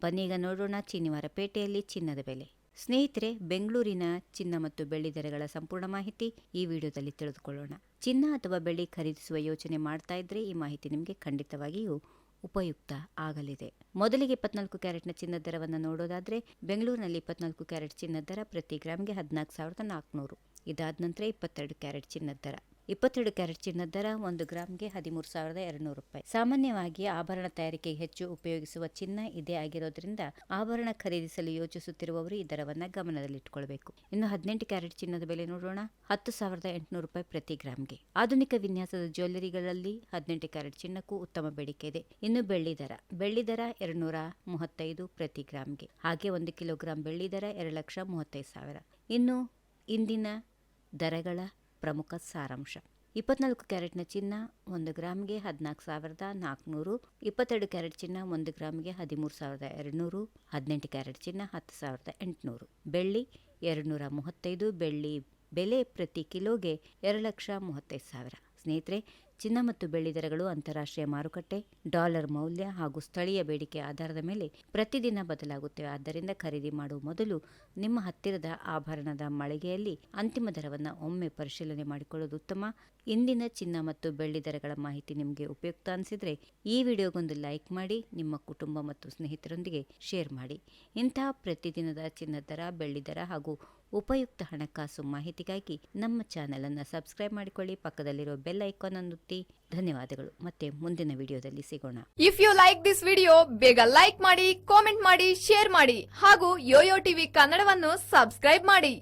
ಬನ್ನೀಗ ನೋಡೋಣ ಶನಿವಾರಪೇಟೆಯಲ್ಲಿ ಚಿನ್ನದ ಬೆಲೆ. ಸ್ನೇಹಿತರೆ, ಬೆಂಗಳೂರಿನ ಚಿನ್ನ ಮತ್ತು ಬೆಳ್ಳಿ ದರಗಳ ಸಂಪೂರ್ಣ ಮಾಹಿತಿ ಈ ವಿಡಿಯೋದಲ್ಲಿ ತಿಳಿದುಕೊಳ್ಳೋಣ. ಚಿನ್ನ ಅಥವಾ ಬೆಳ್ಳಿ ಖರೀದಿಸುವ ಯೋಚನೆ ಮಾಡ್ತಾ ಇದ್ರೆ ಈ ಮಾಹಿತಿ ನಿಮಗೆ ಖಂಡಿತವಾಗಿಯೂ ಉಪಯುಕ್ತ ಆಗಲಿದೆ. ಮೊದಲಿಗೆ 24 ಕ್ಯಾರೆಟ್ನ ಚಿನ್ನದ ದರವನ್ನು ನೋಡೋದಾದ್ರೆ, ಬೆಂಗಳೂರಿನಲ್ಲಿ 24 ಕ್ಯಾರೆಟ್ ಚಿನ್ನದ ದರ ಪ್ರತಿ ಗ್ರಾಮ್ಗೆ 14,400. ಇದಾದ ನಂತರ 22 ಕ್ಯಾರೆಟ್ ಚಿನ್ನದ ದರ. 22 ಕ್ಯಾರೆಟ್ ಚಿನ್ನದ ದರ 1 ಗ್ರಾಮ್ಗೆ 13,200 ರೂಪಾಯಿ. ಸಾಮಾನ್ಯವಾಗಿ ಆಭರಣ ತಯಾರಿಕೆಗೆ ಹೆಚ್ಚು ಉಪಯೋಗಿಸುವ ಚಿನ್ನ ಇದೇ ಆಗಿರೋದ್ರಿಂದ ಆಭರಣ ಖರೀದಿಸಲು ಯೋಚಿಸುತ್ತಿರುವವರು ಈ ದರವನ್ನ ಗಮನದಲ್ಲಿಟ್ಟುಕೊಳ್ಳಬೇಕು. ಇನ್ನು 18 ಕ್ಯಾರೆಟ್ ಚಿನ್ನದ ಬೆಲೆ ನೋಡೋಣ. 10,800 ರೂಪಾಯಿ ಪ್ರತಿ ಗ್ರಾಮ್ಗೆ. ಆಧುನಿಕ ವಿನ್ಯಾಸದ ಜ್ಯುವೆಲ್ಲರಿಗಳಲ್ಲಿ 18 ಕ್ಯಾರೆಟ್ ಚಿನ್ನಕ್ಕೂ ಉತ್ತಮ ಬೇಡಿಕೆ ಇದೆ. ಇನ್ನು ಬೆಳ್ಳಿ ದರ 235 ಪ್ರತಿ ಗ್ರಾಮ್ಗೆ. ಹಾಗೆ 1 ಕಿಲೋಗ್ರಾಂ ಬೆಳ್ಳಿ ದರ 2,35,000. ಇನ್ನು ಇಂದಿನ ದರಗಳ ಪ್ರಮುಖ ಸಾರಾಂಶ. 24 ಕ್ಯಾರೆಟ್ನ ಚಿನ್ನ 1 ಗ್ರಾಮ್ಗೆ 14,400. 22 ಕ್ಯಾರೆಟ್ ಚಿನ್ನ 1 ಗ್ರಾಮ್ಗೆ 13,200. 18 ಕ್ಯಾರೆಟ್ ಚಿನ್ನ 10,800. ಬೆಳ್ಳಿ 235. ಬೆಳ್ಳಿ ಬೆಲೆ ಪ್ರತಿ ಕಿಲೋಗೆ 2,35,000. ಸ್ನೇಹಿತರೆ, ಚಿನ್ನ ಮತ್ತು ಬೆಳ್ಳಿ ದರಗಳು ಅಂತಾರಾಷ್ಟ್ರೀಯ ಮಾರುಕಟ್ಟೆ, ಡಾಲರ್ ಮೌಲ್ಯ ಹಾಗೂ ಸ್ಥಳೀಯ ಬೇಡಿಕೆ ಆಧಾರದ ಮೇಲೆ ಪ್ರತಿದಿನ ಬದಲಾಗುತ್ತವೆ. ಆದ್ದರಿಂದ ಖರೀದಿ ಮಾಡುವ ಮೊದಲು ನಿಮ್ಮ ಹತ್ತಿರದ ಆಭರಣದ ಮಳಿಗೆಯಲ್ಲಿ ಅಂತಿಮ ದರವನ್ನು ಒಮ್ಮೆ ಪರಿಶೀಲನೆ ಮಾಡಿಕೊಳ್ಳುವುದು ಉತ್ತಮ. ಇಂದಿನ ಚಿನ್ನ ಮತ್ತು ಬೆಳ್ಳಿ ದರಗಳ ಮಾಹಿತಿ ನಿಮಗೆ ಉಪಯುಕ್ತ ಅನಿಸಿದರೆ ಈ ವಿಡಿಯೋಗೊಂದು ಲೈಕ್ ಮಾಡಿ, ನಿಮ್ಮ ಕುಟುಂಬ ಮತ್ತು ಸ್ನೇಹಿತರೊಂದಿಗೆ ಶೇರ್ ಮಾಡಿ. ಇಂತಹ ಪ್ರತಿದಿನದ ಚಿನ್ನದ ದರ, ಬೆಳ್ಳಿ ದರ ಹಾಗೂ ಉಪಯುಕ್ತ ಹಣಕಾಸು ಮಾಹಿತಿಗಾಗಿ ನಮ್ಮ ಚಾನೆಲ್ ಅನ್ನು ಸಬ್ಸ್ಕ್ರೈಬ್ ಮಾಡಿಕೊಳ್ಳಿ. ಪಕ್ಕದಲ್ಲಿರೋ ಬೆಲ್ ಐಕಾನ್ ಅನ್ನು ಒತ್ತಿ. ಧನ್ಯವಾದಗಳು. ಮತ್ತೆ ಮುಂದಿನ ವಿಡಿಯೋದಲ್ಲಿ ಸಿಗೋಣ. If you like this video, ಬೇಗ ಲೈಕ್ ಮಾಡಿ, ಕಾಮೆಂಟ್ ಮಾಡಿ, ಶೇರ್ ಮಾಡಿ ಹಾಗೂ ಯೋಯೋ ಟಿವಿ ಕನ್ನಡವನ್ನು ಸಬ್ಸ್ಕ್ರೈಬ್ ಮಾಡಿ.